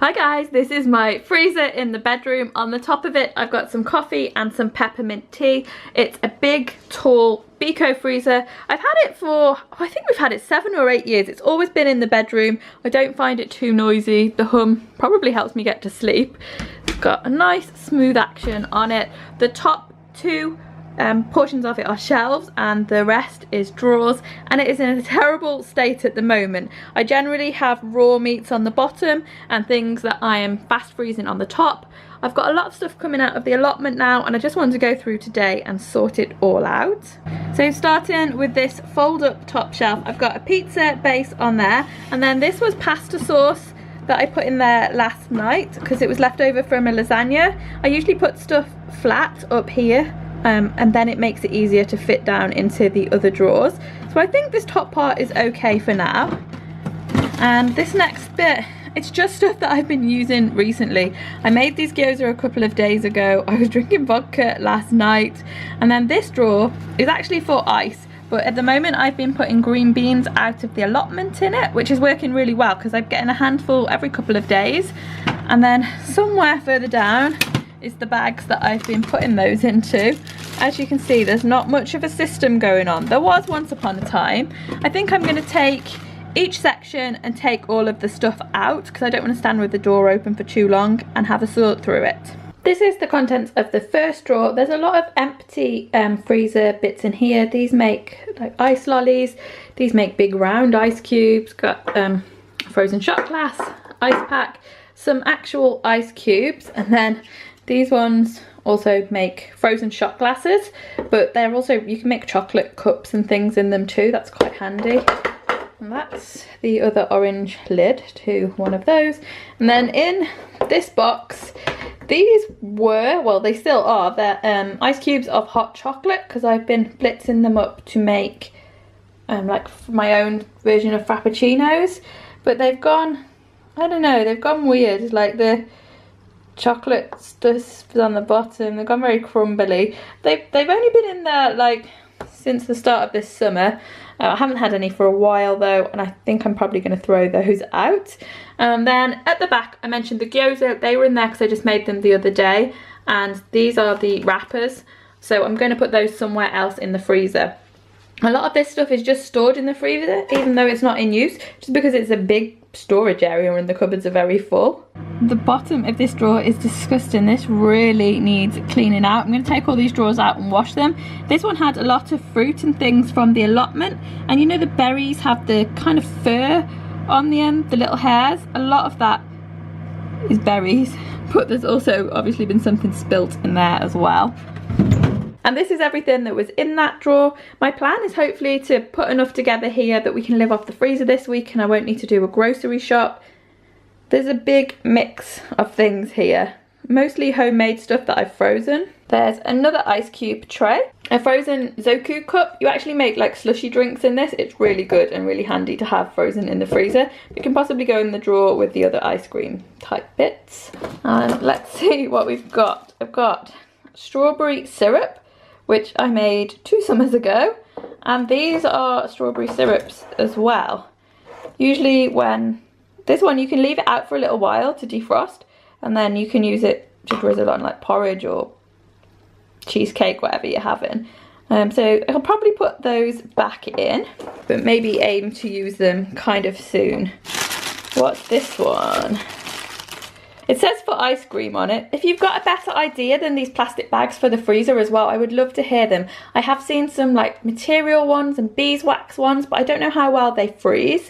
Hi guys, this is my freezer in the bedroom. On the top of it I've got some coffee and some peppermint tea. It's a big tall Beko freezer. I've had it for, I think we've had it 7 or 8 years. It's always been in the bedroom. I don't find it too noisy. The hum probably helps me get to sleep. It's got a nice smooth action on it. The top two portions of it are shelves and the rest is drawers, and it is in a terrible state at the moment. I generally have raw meats on the bottom and things that I am fast freezing on the top. I've got a lot of stuff coming out of the allotment now, and I just wanted to go through today and sort it all out. So starting with this fold up top shelf, I've got a pizza base on there, and then this was pasta sauce that I put in there last night because it was left over from a lasagna. I usually put stuff flat up here and then it makes it easier to fit down into the other drawers. So I think this top part is okay for now. And this next bit, it's just stuff that I've been using recently. I made these gyoza a couple of days ago. I was drinking vodka last night. And then this drawer is actually for ice. But at the moment I've been putting green beans out of the allotment in it, which is working really well because I'm getting a handful every couple of days. And then somewhere further down is the bags that I've been putting those into. As you can see, there's not much of a system going on. There was once upon a time. I think I'm going to take each section and take all of the stuff out because I don't want to stand with the door open for too long and have a sort through it. This is the contents of the first drawer. There's a lot of empty freezer bits in here. These make like ice lollies. These make big round ice cubes. Got frozen shot glass, ice pack, some actual ice cubes, and then these ones also make frozen shot glasses, but they're also, you can make chocolate cups and things in them too. That's quite handy. And that's the other orange lid to one of those. And then in this box, these were, well they still are, they're ice cubes of hot chocolate because I've been blitzing them up to make like my own version of frappuccinos. But they've gone, I don't know, they've gone weird. Like the chocolate stuff on the bottom, they've gone very crumbly. They've only been in there like since the start of this summer. I haven't had any for a while though, and I think I'm probably going to throw those out. Then at the back I mentioned the gyoza. They were in there because I just made them the other day, and these are the wrappers, so I'm going to put those somewhere else in the freezer. A lot of this stuff is just stored in the freezer even though it's not in use, just because it's a big storage area and the cupboards are very full. The bottom of this drawer is disgusting. This really needs cleaning out. I'm going to take all these drawers out and wash them. This one had a lot of fruit and things from the allotment, and you know the berries have the kind of fur on the end, the little hairs. A lot of that is berries, but there's also obviously been something spilt in there as well. And this is everything that was in that drawer. My plan is hopefully to put enough together here that we can live off the freezer this week and I won't need to do a grocery shop. There's a big mix of things here, mostly homemade stuff that I've frozen. There's another ice cube tray, a frozen Zoku cup. You actually make like slushy drinks in this. It's really good and really handy to have frozen in the freezer. It can possibly go in the drawer with the other ice cream type bits. And let's see what we've got. I've got strawberry syrup, which I made 2 summers ago, and these are strawberry syrups as well. Usually when, this one you can leave it out for a little while to defrost, and then you can use it to drizzle on like porridge or cheesecake, whatever you're having. So I'll probably put those back in, but maybe aim to use them kind of soon. What's this one? It says for ice cream on it. If you've got a better idea than these plastic bags for the freezer as well, I would love to hear them. I have seen some like material ones and beeswax ones, but I don't know how well they freeze.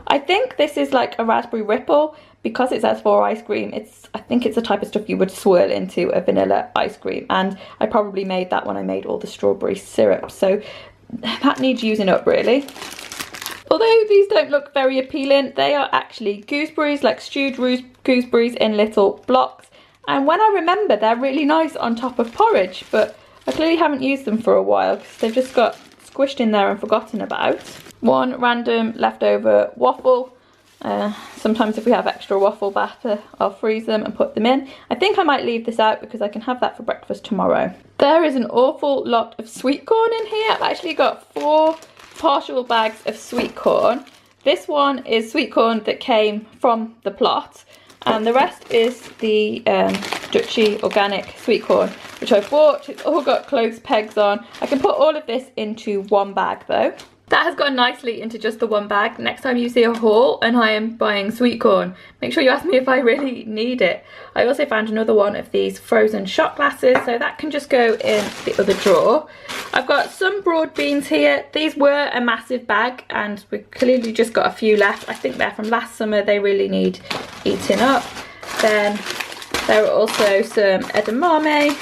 I think this is like a raspberry ripple because it says for ice cream. I think it's the type of stuff you would swirl into a vanilla ice cream, and I probably made that when I made all the strawberry syrup, so that needs using up really. Although these don't look very appealing, they are actually gooseberries, like stewed gooseberries in little blocks. And when I remember, they're really nice on top of porridge, but I clearly haven't used them for a while because they've just got squished in there and forgotten about. One random leftover waffle. Sometimes if we have extra waffle batter, I'll freeze them and put them in. I think I might leave this out because I can have that for breakfast tomorrow. There is an awful lot of sweet corn in here. I've actually got 4 partial bags of sweet corn. This one is sweet corn that came from the plot. and the rest is the Dutchy organic sweet corn, which I bought. It's all got close pegs on. I can put all of this into one bag though. That has gone nicely into just the one bag. Next time you see a haul and I am buying sweet corn, make sure you ask me if I really need it. I also found another one of these frozen shot glasses, so that can just go in the other drawer. I've got some broad beans here. These were a massive bag and we've clearly just got a few left. I think they're from last summer. They really need eating up. Then there are also some edamame.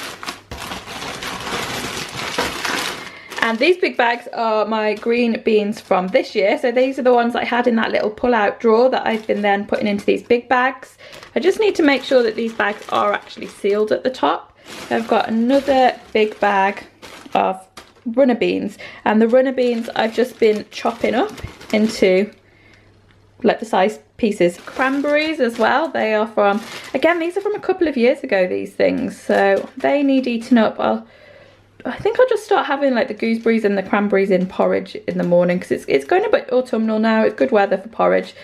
And these big bags are my green beans from this year. So these are the ones that I had in that little pull-out drawer that I've been then putting into these big bags. I just need to make sure that these bags are actually sealed at the top. I've got another big bag of runner beans. And the runner beans I've just been chopping up into like the size pieces. Cranberries as well. They are from, again, these are from a couple of years ago, these things. So they need eating up. I think I'll just start having like the gooseberries and the cranberries in porridge in the morning, because it's going a bit autumnal now. It's good weather for porridge.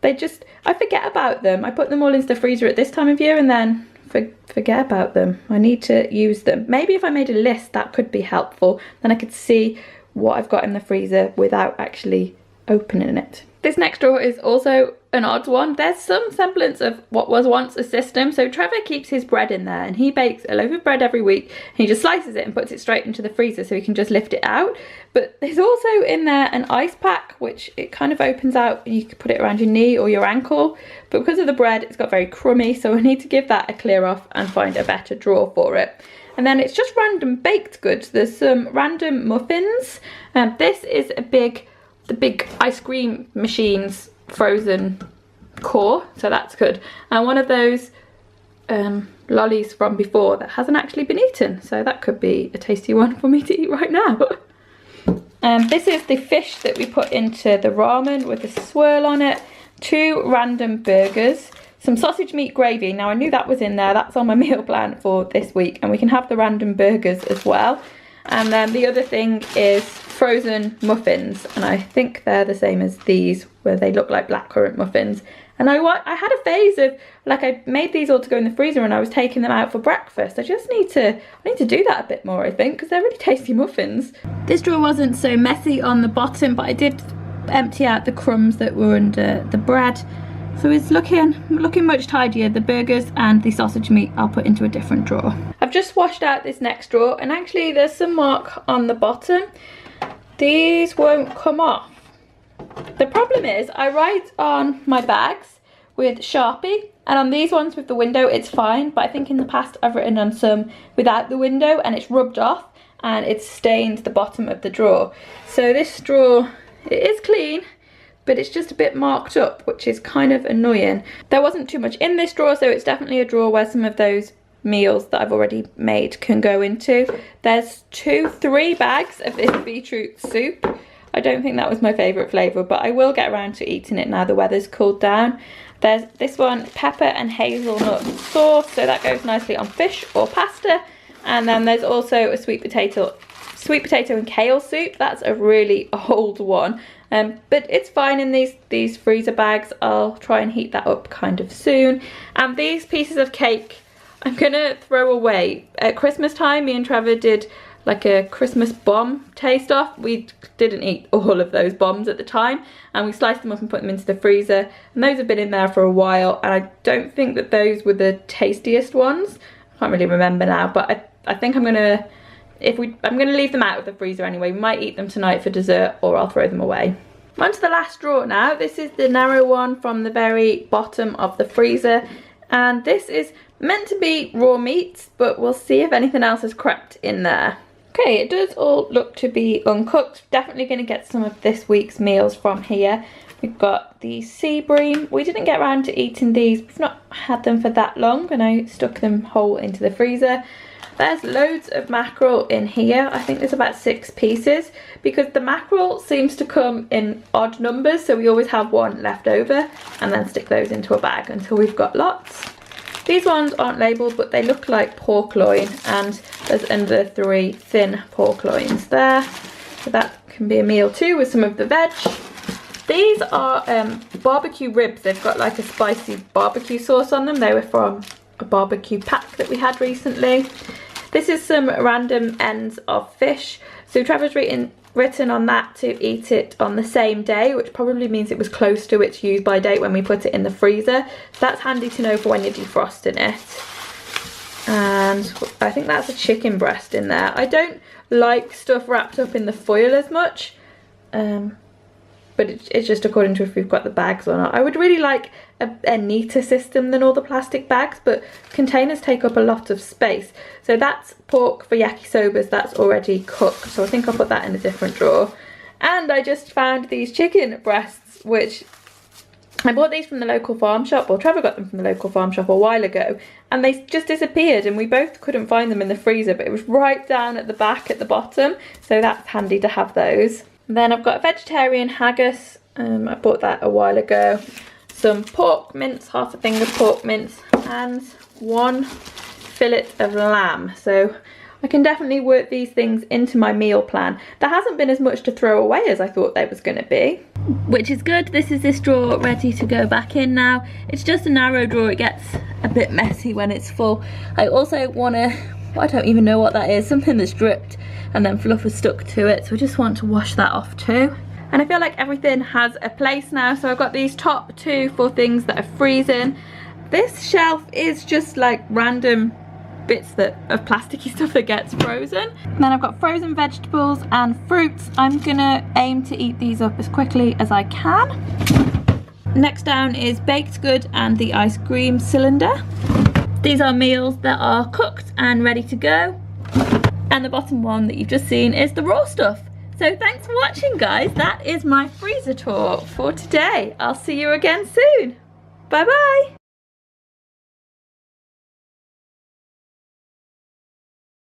I forget about them. I put them all into the freezer at this time of year and then forget about them. I need to use them. Maybe if I made a list, that could be helpful. Then I could see what I've got in the freezer without actually opening it. This next drawer is also an odd one. There's some semblance of what was once a system. So Trevor keeps his bread in there and he bakes a loaf of bread every week and he just slices it and puts it straight into the freezer so he can just lift it out. But there's also in there an ice pack, which it kind of opens out and you can put it around your knee or your ankle. But because of the bread, it's got very crummy, so I need to give that a clear off and find a better drawer for it. And then it's just random baked goods. There's some random muffins. This is the big ice cream machine's frozen core, so that's good. And one of those lollies from before that hasn't actually been eaten, so that could be a tasty one for me to eat right now. This is the fish that we put into the ramen with a swirl on it. 2 random burgers, some sausage meat gravy. Now I knew that was in there. That's on my meal plan for this week, and we can have the random burgers as well. And then the other thing is frozen muffins, and I think they're the same as these, where they look like blackcurrant muffins. And I had a phase of, like, I made these all to go in the freezer and I was taking them out for breakfast. I need to do that a bit more, I think, because they're really tasty muffins. This drawer wasn't so messy on the bottom, but I did empty out the crumbs that were under the bread. So it's looking much tidier. The burgers and the sausage meat I'll put into a different drawer. I've just washed out this next drawer, and actually there's some mark on the bottom. These won't come off. The problem is I write on my bags with Sharpie, and on these ones with the window it's fine, but I think in the past I've written on some without the window and it's rubbed off and it's stained the bottom of the drawer. So this drawer, it is clean, but it's just a bit marked up, which is kind of annoying. There wasn't too much in this drawer, so it's definitely a drawer where some of those meals that I've already made can go into. There's 3 bags of this beetroot soup. I don't think that was my favourite flavour, but I will get around to eating it now the weather's cooled down. There's this one, pepper and hazelnut sauce, so that goes nicely on fish or pasta. And then there's also a sweet potato and kale soup. That's a really old one. But it's fine in these freezer bags. I'll try and heat that up kind of soon. And these pieces of cake I'm gonna throw away. At Christmas time, me and Trevor did like a Christmas bomb taste off. We didn't eat all of those bombs at the time, and we sliced them up and put them into the freezer. And those have been in there for a while, and I don't think that those were the tastiest ones. I can't really remember now, but I think I'm gonna leave them out of the freezer anyway. We might eat them tonight for dessert, or I'll throw them away. On to the last drawer now. This is the narrow one from the very bottom of the freezer, and this is meant to be raw meats, but we'll see if anything else has crept in there. Okay, it does all look to be uncooked. Definitely going to get some of this week's meals from here. We've got the sea bream. We didn't get around to eating these. We've not had them for that long, and I stuck them whole into the freezer. There's loads of mackerel in here. I think there's about 6 pieces, because the mackerel seems to come in odd numbers, so we always have one left over and then stick those into a bag until we've got lots. These ones aren't labelled, but they look like pork loin, and there's under 3 thin pork loins there. So that can be a meal too with some of the veg. These are barbecue ribs. They've got like a spicy barbecue sauce on them. They were from a barbecue pack that we had recently. This is some random ends of fish. So Trevor's written on that to eat it on the same day, which probably means it was close to its use by date when we put it in the freezer. So that's handy to know for when you're defrosting it. And I think that's a chicken breast in there. I don't like stuff wrapped up in the foil as much, but it's just according to if we've got the bags or not. I would really like a neater system than all the plastic bags, but containers take up a lot of space. So that's pork for yakisobas, that's already cooked, so I think I'll put that in a different drawer. And I just found these chicken breasts, which I bought these from the local farm shop, or Trevor got them from the local farm shop a while ago, and they just disappeared and we both couldn't find them in the freezer, but it was right down at the back at the bottom, so that's handy to have those. And then I've got a vegetarian haggis, I bought that a while ago, some pork mince, half a finger pork mince, and one fillet of lamb. So I can definitely work these things into my meal plan. There hasn't been as much to throw away as I thought there was going to be, which is good. This is this drawer ready to go back in now. It's just a narrow drawer, it gets a bit messy when it's full. I also want to, I don't even know what that is, something that's dripped and then fluff is stuck to it, so I just want to wash that off too. And I feel like everything has a place now, so I've got these top two for things that are freezing. This shelf is just like random bits of plasticky stuff that gets frozen. And then I've got frozen vegetables and fruits. I'm gonna aim to eat these up as quickly as I can. Next down is baked good and the ice cream cylinder. These are meals that are cooked and ready to go. And the bottom one that you've just seen is the raw stuff. So thanks for watching, guys. That is my freezer tour for today. I'll see you again soon. Bye bye.